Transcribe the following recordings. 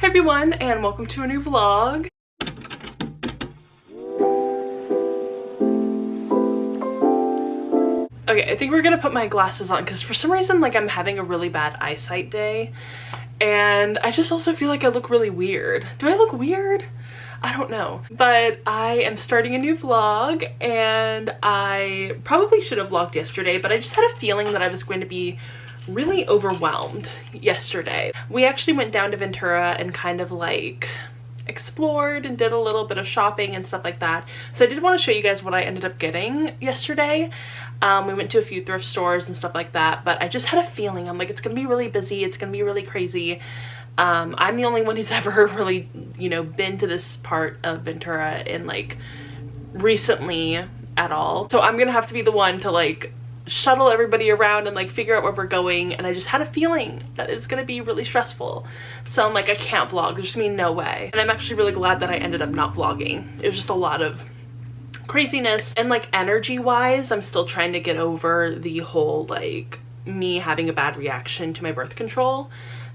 Hey everyone, and welcome to a new vlog. Okay, I think we're gonna put my glasses on because for some reason like I'm having a really bad eyesight day, and I just also feel like I look really weird. Do I look weird? I don't know, but I am starting a new vlog, and I probably should have vlogged yesterday, but I just had a feeling that I was going to be really overwhelmed yesterday. We actually went down to Ventura and kind of like explored and did a little bit of shopping and stuff like that. So I did want to show you guys what I ended up getting yesterday. We went to a few thrift stores and stuff like that, but I just had a feeling, I'm like, it's gonna be really busy, it's gonna be really crazy. I'm the only one who's ever really, you know, been to this part of Ventura in like recently at all. So I'm gonna have to be the one to like shuttle everybody around and like figure out where we're going, and I just had a feeling that it's gonna be really stressful. So I'm like, I can't vlog, there's just no way. And I'm actually really glad that I ended up not vlogging. It was just a lot of craziness, and like energy wise I'm still trying to get over the whole like me having a bad reaction to my birth control.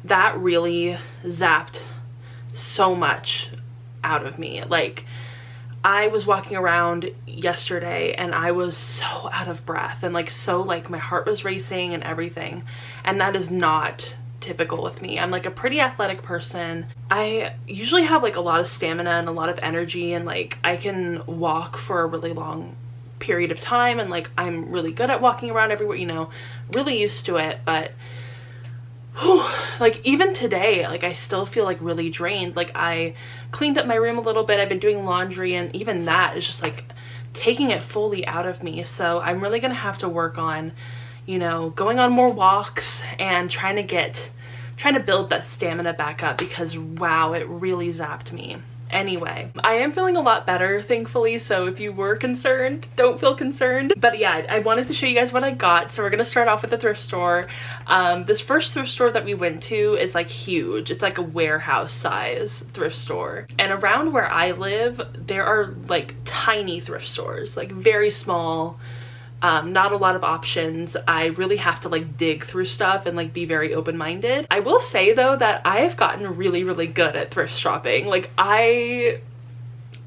That really zapped so much out of me. Like, I was walking around yesterday and I was so out of breath and like so like my heart was racing and everything, and that is not typical with me. I'm like a pretty athletic person. I usually have like a lot of stamina and a lot of energy, and like I can walk for a really long period of time, and like I'm really good at walking around everywhere, you know, really used to it. But whew, like even today, like I still feel like really drained. Like I cleaned up my room a little bit, I've been doing laundry, and even that is just like taking it fully out of me. So I'm really gonna have to work on, you know, going on more walks and trying to build that stamina back up, because wow, it really zapped me. Anyway, I am feeling a lot better, thankfully, so if you were concerned, don't feel concerned. But yeah, I wanted to show you guys what I got. So we're gonna start off with the thrift store. This first thrift store that we went to is like huge. It's like a warehouse size thrift store. And around where I live, there are like tiny thrift stores, like very small. Not a lot of options. I really have to like dig through stuff and like be very open-minded. I will say though that I have gotten really, really good at thrift shopping. Like I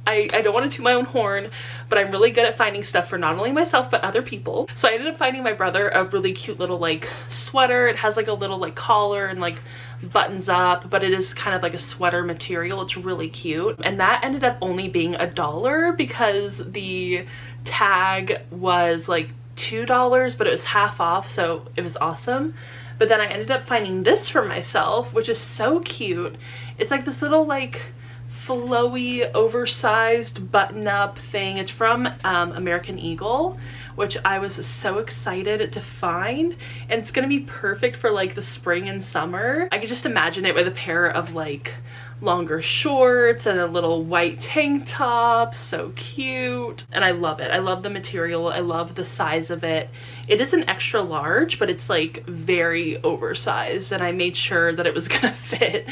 don't want to toot my own horn, but I'm really good at finding stuff for not only myself but other people. So I ended up finding my brother a really cute little like sweater. It has like a little like collar and like buttons up, but it is kind of like a sweater material. It's really cute, and that ended up only being $1 because the tag was like $2, but it was half off, so it was awesome. But then I ended up finding this for myself, which is so cute. It's like this little like flowy oversized button-up thing. It's from American Eagle, which I was so excited to find, and it's gonna be perfect for like the spring and summer. I could just imagine it with a pair of like longer shorts and a little white tank top. So cute, and I love it. I love the material, I love the size of it. It is an extra large, but it's like very oversized, and I made sure that it was gonna fit,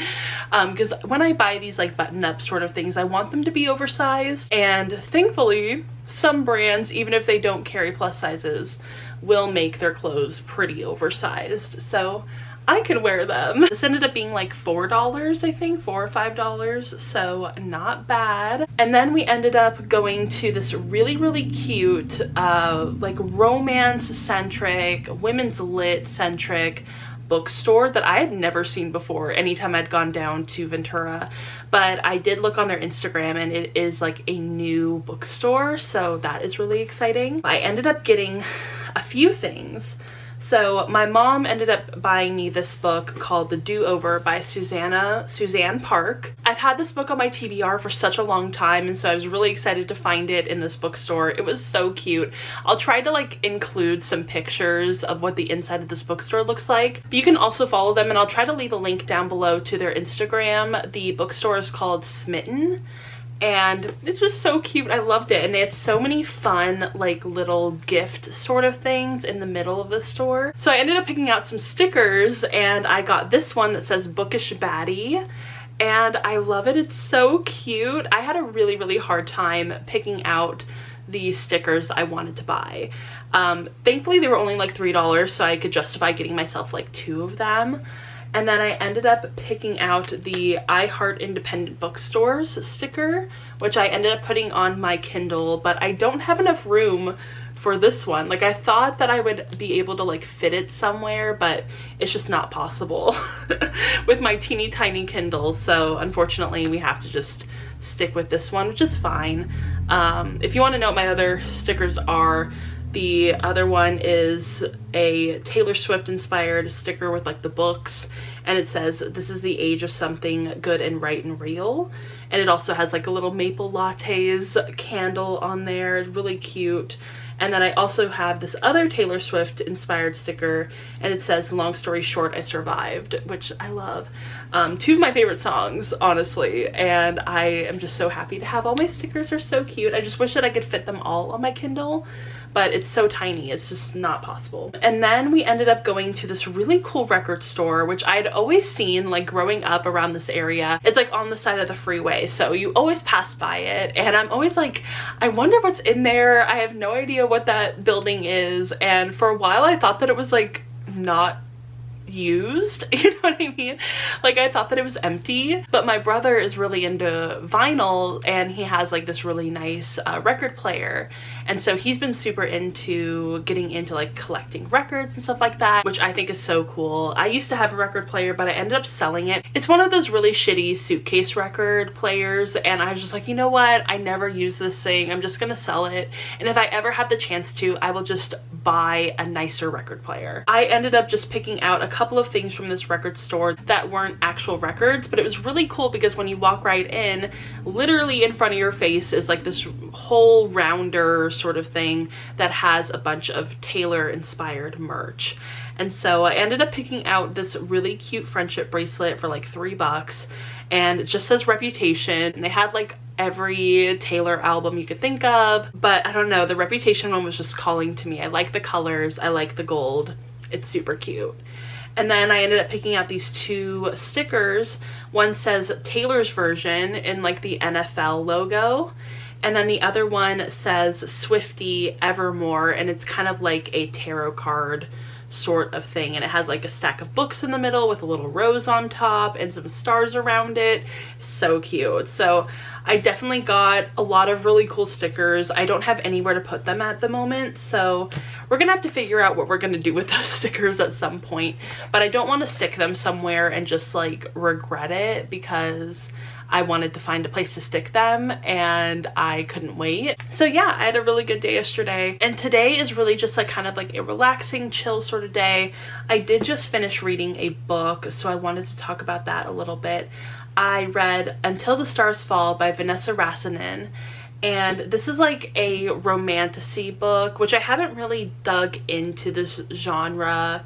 because when I buy these like button-up sort of things, I want them to be oversized, and thankfully some brands, even if they don't carry plus sizes, will make their clothes pretty oversized, so I can wear them. This ended up being like $4, I think, $4 or $5, so not bad. And then we ended up going to this really, really cute, like romance-centric, women's lit-centric bookstore that I had never seen before anytime I'd gone down to Ventura. But I did look on their Instagram, and it is like a new bookstore, so that is really exciting. I ended up getting a few things. So my mom ended up buying me this book called The Do-Over by Suzanne Park. I've had this book on my TBR for such a long time, and so I was really excited to find it in this bookstore. It was so cute. I'll try to like include some pictures of what the inside of this bookstore looks like. But you can also follow them, and I'll try to leave a link down below to their Instagram. The bookstore is called Smitten, and it's just so cute. I loved it, and they had so many fun like little gift sort of things in the middle of the store. So I ended up picking out some stickers, and I got this one that says Bookish Baddie, and I love it. It's so cute. I had a really, really hard time picking out the stickers I wanted to buy. Thankfully they were only like $3, so I could justify getting myself like 2 of them. And then I ended up picking out the I Heart Independent Bookstores sticker, which I ended up putting on my Kindle, but I don't have enough room for this one. Like, I thought that I would be able to like fit it somewhere, but it's just not possible with my teeny tiny Kindle. So unfortunately we have to just stick with this one, which is fine. If you want to know what my other stickers are, the other one is a Taylor Swift inspired sticker with like the books, and it says, "This is the age of something good and right and real." And it also has like a little maple lattes candle on there. It's really cute. And then I also have this other Taylor Swift inspired sticker, and it says, "Long story short, I survived," which I love. Two of my favorite songs, honestly, and I am just so happy to have all my stickers. Are so cute. I just wish that I could fit them all on my Kindle, but it's so tiny, it's just not possible. And then we ended up going to this really cool record store, which I'd always seen like growing up around this area. It's like on the side of the freeway, so you always pass by it, and I'm always like, I wonder what's in there. I have no idea what that building is, and for a while I thought that it was like not used, you know what I mean? Like, I thought that it was empty. But my brother is really into vinyl, and he has like this really nice record player, and so he's been super into getting into like collecting records and stuff like that, which I think is so cool. I used to have a record player, but I ended up selling it. It's one of those really shitty suitcase record players, and I was just like, you know what, I never use this thing, I'm just gonna sell it, and if I ever have the chance to, I will just buy a nicer record player. I ended up just picking out a couple of things from this record store that weren't actual records, but it was really cool because when you walk right in, literally in front of your face is like this whole rounder sort of thing that has a bunch of Taylor inspired merch. And so I ended up picking out this really cute friendship bracelet for like $3, and it just says Reputation. And they had like every Taylor album you could think of, but I don't know, the Reputation one was just calling to me. I like the colors, I like the gold, it's super cute. And then I ended up picking out these two stickers. One says Taylor's version in like the NFL logo, and then the other one says Swiftie Evermore, and it's kind of like a tarot card sort of thing, and it has like a stack of books in the middle with a little rose on top and some stars around it. So cute. So I definitely got a lot of really cool stickers. I don't have anywhere to put them at the moment, so we're gonna have to figure out what we're gonna do with those stickers at some point, but I don't want to stick them somewhere and just like regret it, because I wanted to find a place to stick them and I couldn't wait. So yeah, I had a really good day yesterday, and today is really just like kind of like a relaxing, chill sort of day. I did just finish reading a book, so I wanted to talk about that a little bit. I read Until the Stars Fall by Vanessa Rasinen, and this is like a romantasy book, which I haven't really dug into this genre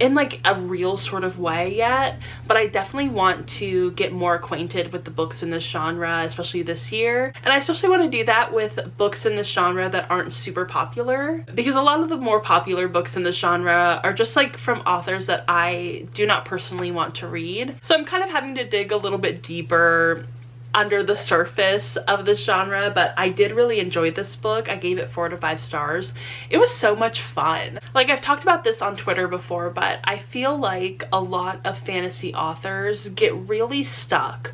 in like a real sort of way yet, but I definitely want to get more acquainted with the books in this genre, especially this year. And I especially want to do that with books in this genre that aren't super popular, because a lot of the more popular books in this genre are just like from authors that I do not personally want to read. So I'm kind of having to dig a little bit deeper under the surface of this genre, but I did really enjoy this book. I gave it 4 out of 5 stars. It was so much fun. Like, I've talked about this on Twitter before, but I feel like a lot of fantasy authors get really stuck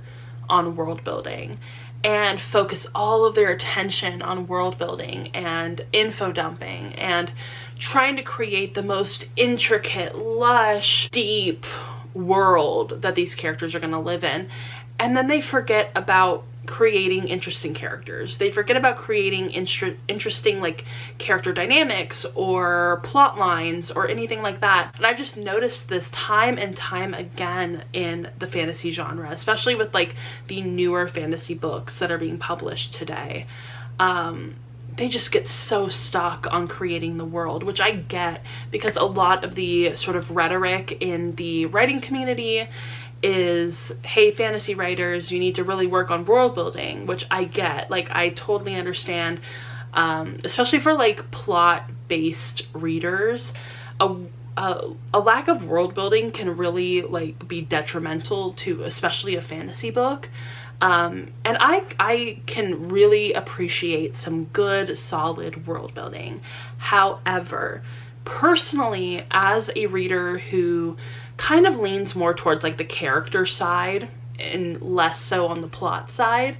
on world building and focus all of their attention on world building and info dumping and trying to create the most intricate, lush, deep world that these characters are going to live in. And then they forget about creating interesting characters. They forget about creating interesting like character dynamics or plot lines or anything like that. And I've just noticed this time and time again in the fantasy genre, especially with like the newer fantasy books that are being published today. They just get so stuck on creating the world, which I get, because a lot of the sort of rhetoric in the writing community is, hey, fantasy writers, you need to really work on world building, which I get. Like, I totally understand, especially for like plot-based readers. A lack of world building can really like be detrimental to especially a fantasy book. And I can really appreciate some good, solid world building. However, personally, as a reader who kind of leans more towards like the character side and less so on the plot side.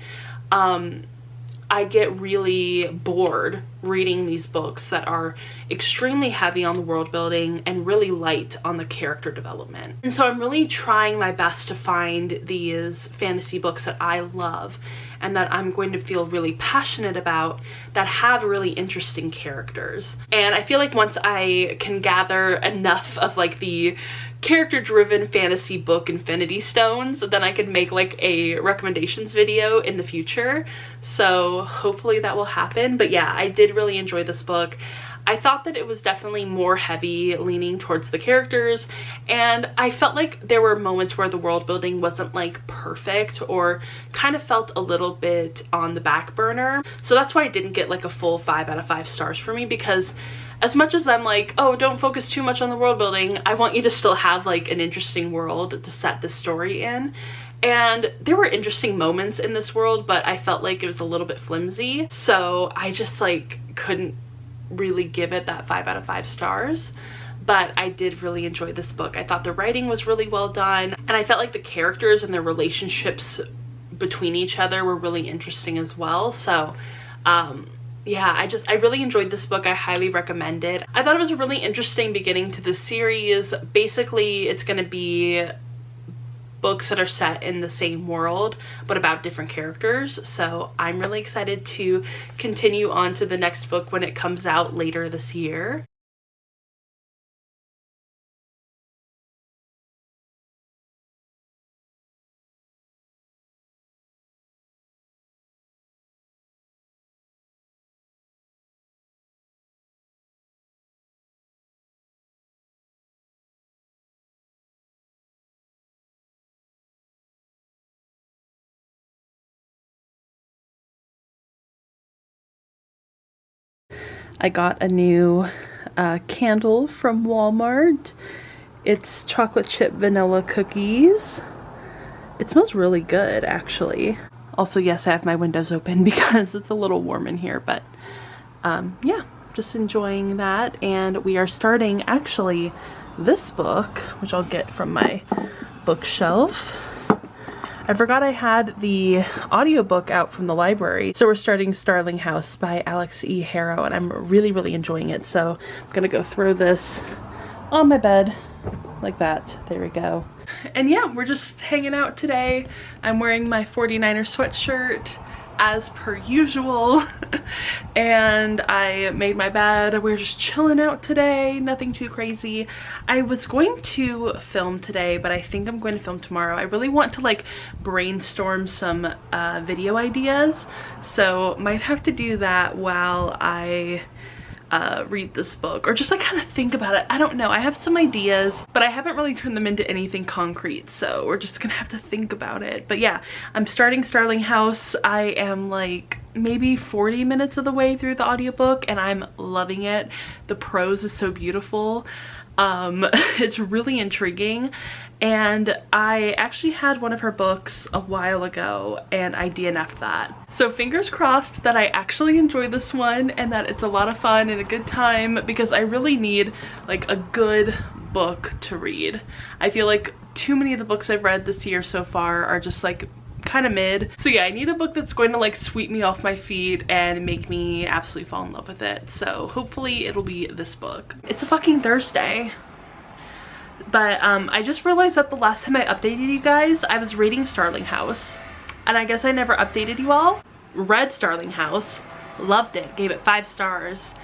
I get really bored reading these books that are extremely heavy on the world building and really light on the character development. And so I'm really trying my best to find these fantasy books that I love and that I'm going to feel really passionate about, that have really interesting characters. And I feel like once I can gather enough of like the character-driven fantasy book Infinity Stones, then I could make like a recommendations video in the future. So hopefully that will happen. But yeah, I did really enjoy this book. I thought that it was definitely more heavy leaning towards the characters, and I felt like there were moments where the world building wasn't like perfect or kind of felt a little bit on the back burner. So that's why it didn't get like a full 5 out of 5 stars for me, because as much as I'm like, oh, don't focus too much on the world building, I want you to still have like an interesting world to set the story in. And there were interesting moments in this world, but I felt like it was a little bit flimsy. So I just like couldn't really give it that 5 out of 5 stars. But I did really enjoy this book. I thought the writing was really well done, and I felt like the characters and their relationships between each other were really interesting as well. So yeah, I really enjoyed this book. I highly recommend it. I thought it was a really interesting beginning to the series. Basically, it's going to be books that are set in the same world but about different characters. So I'm really excited to continue on to the next book when it comes out later this year. I got a new candle from Walmart. It's chocolate chip vanilla cookies. It smells really good, actually. Also, yes, I have my windows open because it's a little warm in here, but yeah, just enjoying that. And we are starting, actually, this book, which I'll get from my bookshelf. I forgot I had the audiobook out from the library. So we're starting Starling House by Alex E. Harrow, and I'm really enjoying it. So I'm gonna go throw this on my bed like that. There we go. And yeah, we're just hanging out today. I'm wearing my 49er sweatshirt as per usual. And I made my bed. We're just chilling out today, nothing too crazy. I was going to film today, but I think I'm going to film tomorrow. I really want to like brainstorm some video ideas, so might have to do that while I read this book, or just like kind of think about it. I don't know, I have some ideas, but I haven't really turned them into anything concrete, so we're just gonna have to think about it. But yeah, I'm starting Starling House. I am like maybe 40 minutes of the way through the audiobook, and I'm loving it. The prose is so beautiful. It's really intriguing, and I actually had one of her books a while ago and I DNF'd that. So fingers crossed that I actually enjoy this one and that it's a lot of fun and a good time, because I really need like a good book to read. I feel like too many of the books I've read this year so far are just like kind of mid. So yeah, I need a book that's going to like sweep me off my feet and make me absolutely fall in love with it. So hopefully it'll be this book. It's a fucking Thursday. But I just realized that the last time I updated you guys, I was reading Starling House. And I guess I never updated you all. Read Starling House, loved it, gave it 5 stars.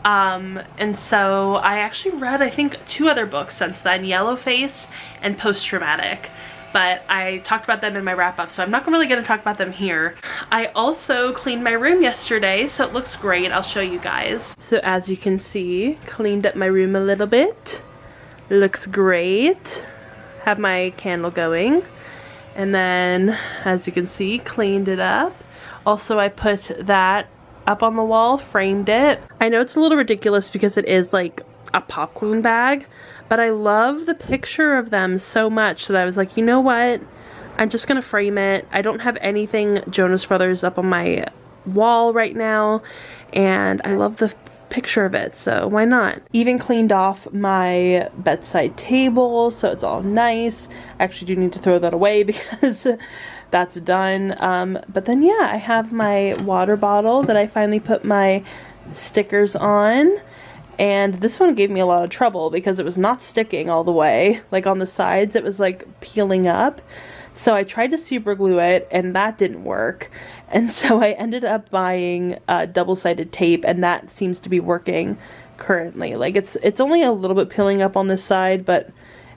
And so I actually read, I think, 2 other books since then, Yellowface and Post Traumatic. But I talked about them in my wrap up, so I'm not really gonna talk about them here. I also cleaned my room yesterday, so it looks great. I'll show you guys. So as you can see, cleaned up my room a little bit. Looks great. Have my candle going. And then, as you can see, cleaned it up. Also, I put that up on the wall, framed it. I know it's a little ridiculous because it is like a popcorn bag, but I love the picture of them so much that I was like, you know what? I'm just gonna frame it. I don't have anything Jonas Brothers up on my wall right now, and I love the picture of it, so why not? Even cleaned off my bedside table, so it's all nice. I actually do need to throw that away because that's done. But then yeah, I have my water bottle that I finally put my stickers on. And this one gave me a lot of trouble because it was not sticking all the way. Like on the sides, it was like peeling up. So I tried to super glue it and that didn't work. And so I ended up buying double-sided tape, and that seems to be working currently. Like it's only a little bit peeling up on this side, but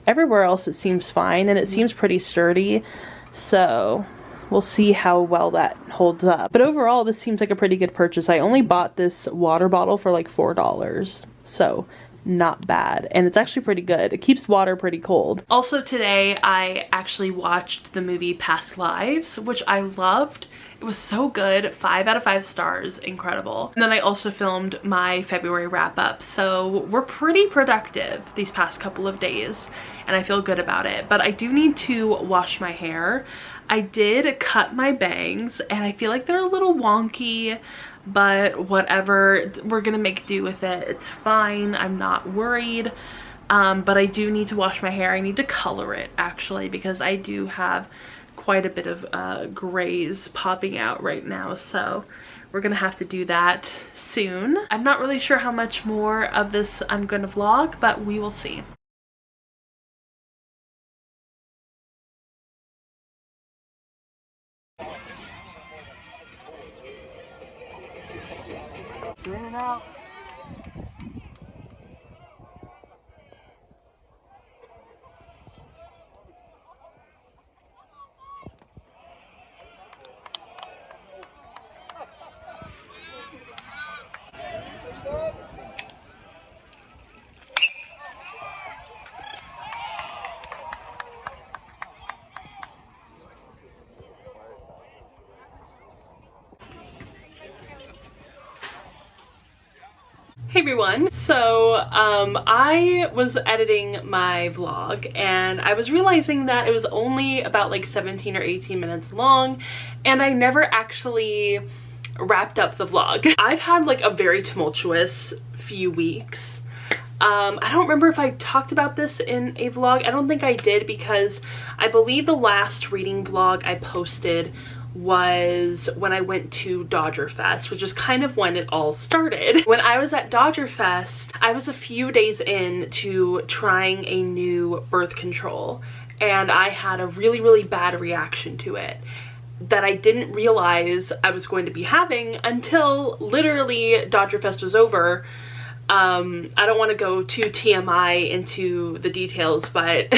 everywhere else it seems fine, and it seems pretty sturdy. So we'll see how well that holds up. But overall, this seems like a pretty good purchase. I only bought this water bottle for like $4. So not bad. And it's actually pretty good. It keeps water pretty cold. Also today, I actually watched the movie Past Lives, which I loved. It was so good. 5 out of 5 stars. Incredible. And then I also filmed my February wrap up. So we're pretty productive these past couple of days, and I feel good about it. But I do need to wash my hair. I did cut my bangs and I feel like they're a little wonky, but whatever, we're gonna make do with it. It's fine, I'm not worried. But I do need to wash my hair. I need to color it actually, because I do have quite a bit of grays popping out right now, so we're gonna have to do that soon. I'm not really sure how much more of this I'm gonna vlog, but we will see. In and out. Hey everyone, so I was editing my vlog and I was realizing that it was only about like 17 or 18 minutes long, and I never actually wrapped up the vlog. I've had like a very tumultuous few weeks. I don't remember if I talked about this in a vlog. I don't think I did, because I believe the last reading vlog I posted was when I went to Dodger Fest, which is kind of when it all started. When I was at Dodger Fest, I was a few days in to trying a new birth control, and I had a really bad reaction to it that I didn't realize I was going to be having until literally Dodger Fest was over. I don't want to go too TMI into the details, but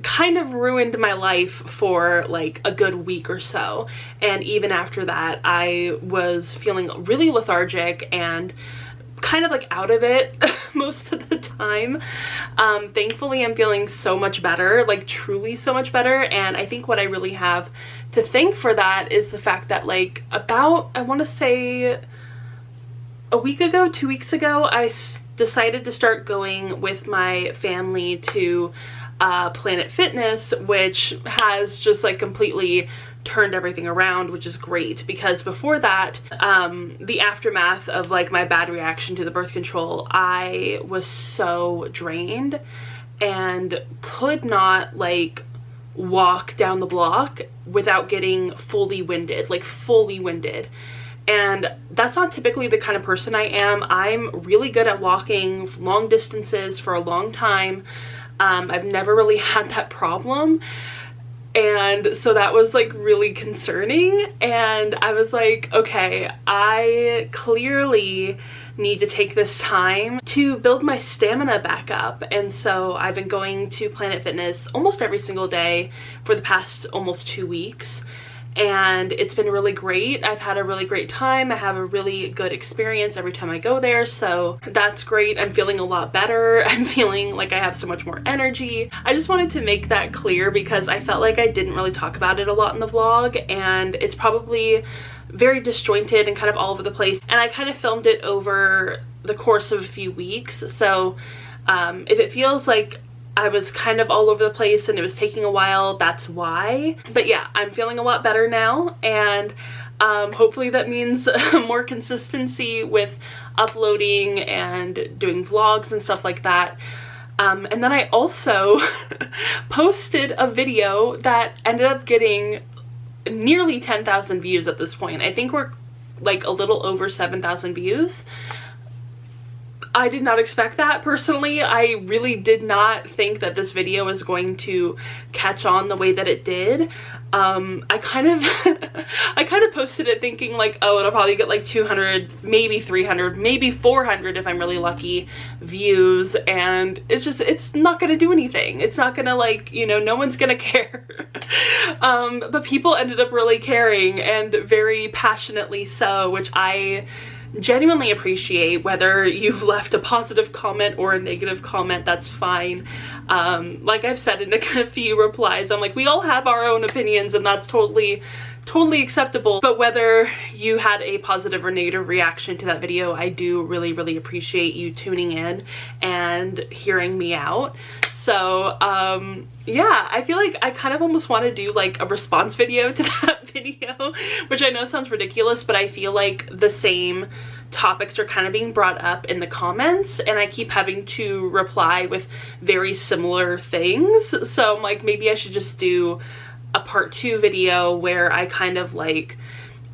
kind of ruined my life for like a good week or so. And even after that, I was feeling really lethargic and kind of like out of it most of the time. Thankfully, I'm feeling so much better, like truly so much better. And I think what I really have to thank for that is the fact that like about, I want to say, a week ago, 2 weeks ago, I decided to start going with my family to Planet Fitness, which has just like completely turned everything around, which is great, because before that, the aftermath of like my bad reaction to the birth control, I was so drained and could not like walk down the block without getting fully winded, like fully winded. And that's not typically the kind of person I am. I'm really good at walking long distances for a long time. I've never really had that problem. And so that was like really concerning. And I was like, okay, I clearly need to take this time to build my stamina back up. And so I've been going to Planet Fitness almost every single day for the past almost 2 weeks. And it's been really great. I've had a really great time. I have a really good experience every time I go there, so that's great. I'm feeling a lot better. I'm feeling like I have so much more energy. I just wanted to make that clear because I felt like I didn't really talk about it a lot in the vlog, and it's probably very disjointed and kind of all over the place. And I kind of filmed it over the course of a few weeks, so if it feels like I was kind of all over the place and it was taking a while, that's why. But yeah, I'm feeling a lot better now, and Hopefully that means more consistency with uploading and doing vlogs and stuff like that. And then I also posted a video that ended up getting nearly 10,000 views at this point. I think we're like a little over 7,000 views. I did not expect that personally. I really did not think that this video was going to catch on the way that it did. I kind of posted it thinking like, oh, it'll probably get like 200, maybe 300, maybe 400 if I'm really lucky views, and it's not gonna do anything. It's not gonna, like, you know, no one's gonna care. But people ended up really caring, and very passionately so, which I genuinely appreciate. Whether you've left a positive comment or a negative comment, that's fine. Like I've said in a few replies, I'm like, we all have our own opinions, and that's totally acceptable. But whether you had a positive or negative reaction to that video, I do really appreciate you tuning in and hearing me out. So yeah, I feel like I kind of almost want to do like a response video to that video, which I know sounds ridiculous, but I feel like the same topics are kind of being brought up in the comments, and I keep having to reply with very similar things. So I'm like, maybe I should just do a part 2 video where I kind of like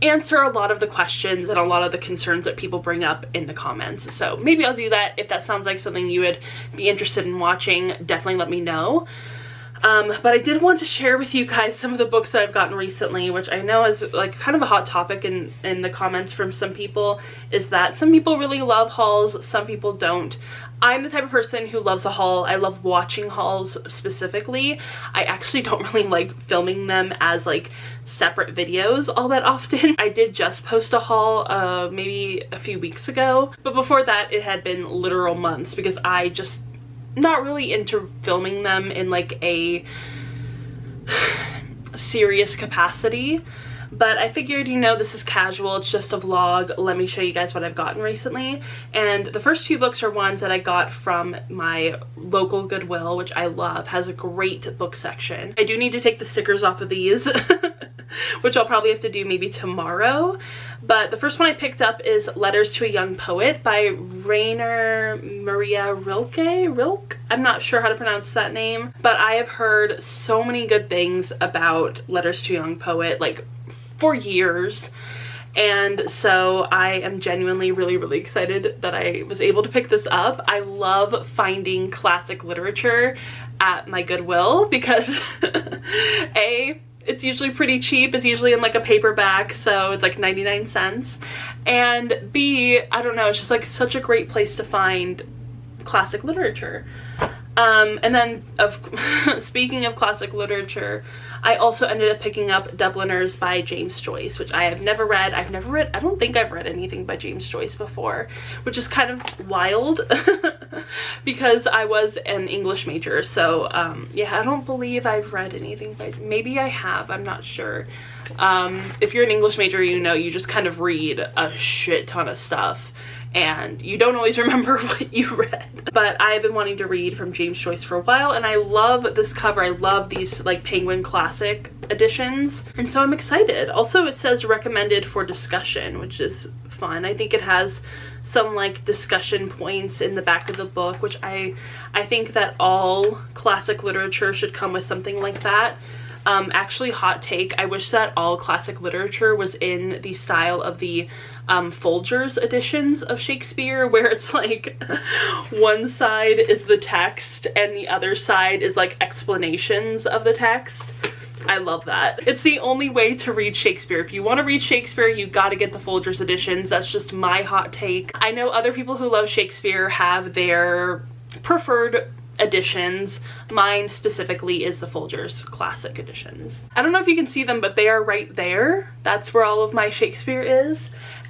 answer a lot of the questions and a lot of the concerns that people bring up in the comments. So maybe I'll do that. If that sounds like something you would be interested in watching, definitely let me know. But I did want to share with you guys some of the books that I've gotten recently, which I know is like kind of a hot topic in the comments from some people, is that some people really love hauls, some people don't. I'm the type of person who loves a haul. I love watching hauls specifically. I actually don't really like filming them as like separate videos all that often. I did just post a haul maybe a few weeks ago, but before that it had been literal months because I just not really into filming them in like a serious capacity. But I figured, you know, this is casual, it's just a vlog, let me show you guys what I've gotten recently. And the first 2 books are ones that I got from my local Goodwill, which I love, has a great book section. I do need to take the stickers off of these, which I'll probably have to do maybe tomorrow. But the first one I picked up is Letters to a Young Poet by Rainer Maria Rilke? I'm not sure how to pronounce that name, but I have heard so many good things about Letters to a Young Poet, like for years, and so I am genuinely really excited that I was able to pick this up. I love finding classic literature at my Goodwill because A, it's usually pretty cheap. It's usually in like a paperback, so it's like 99 cents, and B, I don't know, it's just like such a great place to find classic literature. And then speaking of classic literature, I also ended up picking up Dubliners by James Joyce, which I have never read. I don't think I've read anything by James Joyce before, which is kind of wild because I was an English major. So yeah, I don't believe I've read anything by, maybe I have, I'm not sure. If you're an English major, you know, you just kind of read a shit ton of stuff and you don't always remember what you read. But I've been wanting to read from James Joyce for a while, and I love this cover. I love these like Penguin Classic editions, and so I'm excited. Also, it says recommended for discussion, which is fun. I think it has some like discussion points in the back of the book, which I think that all classic literature should come with something like that. Actually, hot take, I wish that all classic literature was in the style of the Folgers editions of Shakespeare, where it's like one side is the text and the other side is like explanations of the text. I love that. It's the only way to read Shakespeare. If you want to read Shakespeare, you gotta get the Folgers editions. That's just my hot take. I know other people who love Shakespeare have their preferred editions. Mine specifically is the Folgers Classic editions. I don't know if you can see them, but they are right there. That's where all of my Shakespeare is,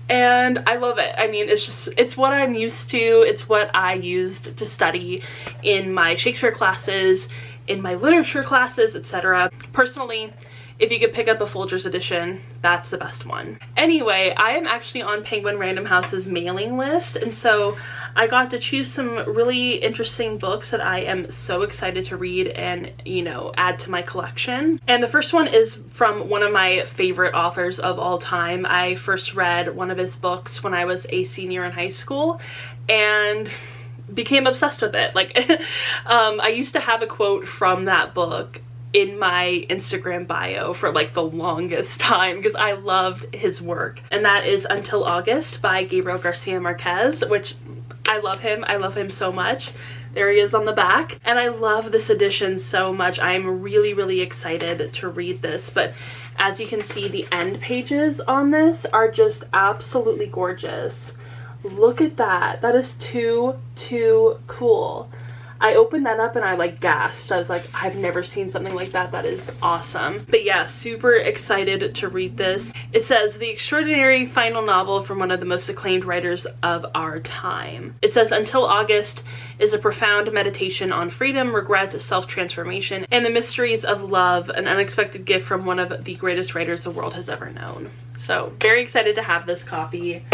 and I love it. I mean, it's what I'm used to. It's what I used to study in my Shakespeare classes, in my literature classes, etc. Personally, if you could pick up a Folgers edition, that's the best one. Anyway, I am actually on Penguin Random House's mailing list, and so I got to choose some really interesting books that I am so excited to read and, you know, add to my collection. And the first one is from one of my favorite authors of all time. I first read one of his books when I was a senior in high school and became obsessed with it. Like, I used to have a quote from that book in my Instagram bio for like the longest time because I loved his work. And that is Until August by Gabriel Garcia Marquez, which I love him. I love him so much. There he is on the back. And I love this edition so much. I'm really, really excited to read this. But as you can see, the end pages on this are just absolutely gorgeous. Look at that. That is too cool. I opened that up and I like gasped. I was like, I've never seen something like that. That is awesome. But yeah, super excited to read this. It says, the extraordinary final novel from one of the most acclaimed writers of our time. It says, Until August is a profound meditation on freedom, regret, self-transformation, and the mysteries of love, an unexpected gift from one of the greatest writers the world has ever known. So very excited to have this copy.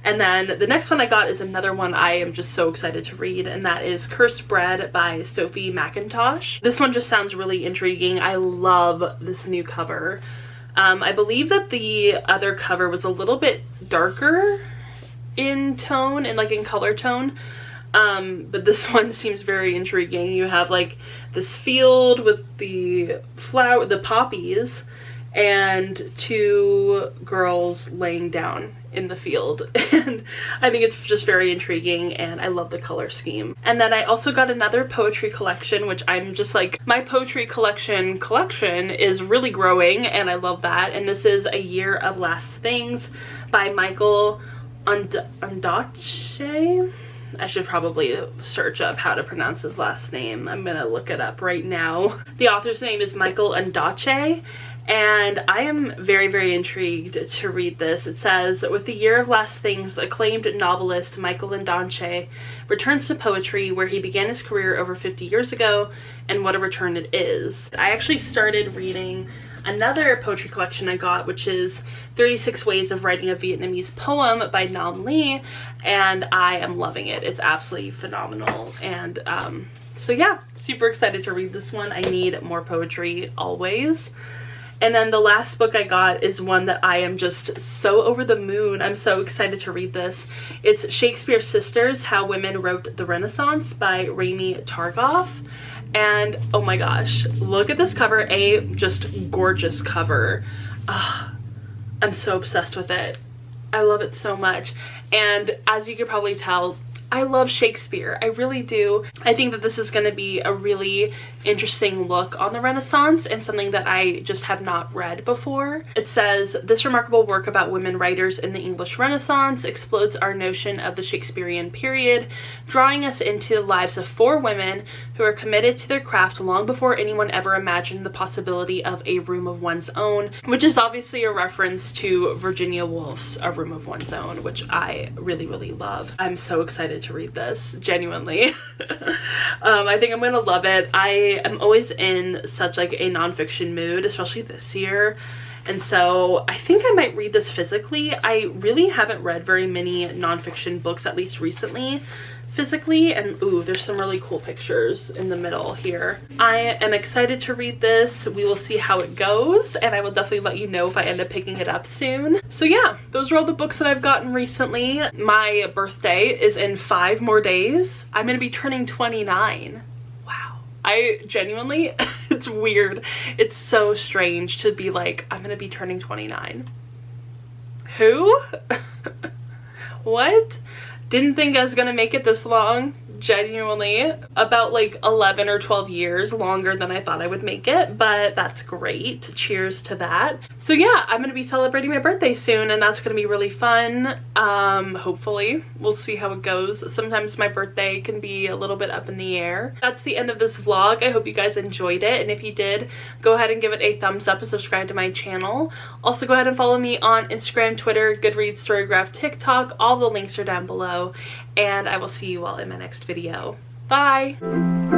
And then the next one I got is another one I am just so excited to read, and that is Cursed Bread by Sophie Mackintosh. This one just sounds really intriguing. I love this new cover. I believe that the other cover was a little bit darker in tone and like in color tone, but this one seems very intriguing. You have like this field with the poppies, and two girls laying down in the field, and I think it's just very intriguing, and I love the color scheme. And then I also got another poetry collection, which I'm just like, my poetry collection is really growing, and I love that. And this is A Year of Last Things by Michael Ondaatje. I should probably search up how to pronounce his last name. I'm gonna look it up right now. The author's name is Michael Ondaatje, and I am very, very intrigued to read this. It says, with The Year of Last Things, acclaimed novelist Michael Ondaatje returns to poetry where he began his career over 50 years ago, and what a return it is. I actually started reading another poetry collection I got, which is 36 Ways of Writing a Vietnamese Poem by Nam Le, and I am loving it. It's absolutely phenomenal. And so yeah, super excited to read this one. I need more poetry always. And then the last book I got is one that I am just so over the moon. I'm so excited to read this. It's Shakespeare's Sisters, How Women Wrote the Renaissance by Rami Targoff. And oh my gosh, look at this cover. Just gorgeous cover. I'm so obsessed with it. I love it so much. And as you could probably tell, I love Shakespeare. I really do. I think that this is going to be a really interesting look on the Renaissance and something that I just have not read before. It says, this remarkable work about women writers in the English Renaissance explodes our notion of the Shakespearean period, drawing us into the lives of four women who are committed to their craft long before anyone ever imagined the possibility of a room of one's own, which is obviously a reference to Virginia Woolf's A Room of One's Own, which I really, really love. I'm so excited to read this, genuinely. I think I'm gonna love it. I am always in such like a nonfiction mood, especially this year, and so I think I might read this physically. I really haven't read very many nonfiction books, at least recently, physically. And ooh, there's some really cool pictures in the middle here. I am excited to read this. We will see how it goes, and I will definitely let you know if I end up picking it up soon. So yeah, those are all the books that I've gotten recently. My birthday is in 5 more days. I'm gonna be turning 29. Wow. I genuinely, it's weird. It's so strange to be like, I'm gonna be turning 29. Who? What? Didn't think I was gonna make it this long. Genuinely, about like 11 or 12 years longer than I thought I would make it, but that's great. Cheers to that. So yeah, I'm gonna be celebrating my birthday soon, and that's gonna be really fun. Hopefully we'll see how it goes. Sometimes my birthday can be a little bit up in the air. That's the end of this vlog. I hope you guys enjoyed it, and if you did, go ahead and give it a thumbs up and subscribe to my channel. Also go ahead and follow me on Instagram, Twitter, Goodreads, Storygraph, TikTok. All the links are down below, and I will see you all in my next video. Bye!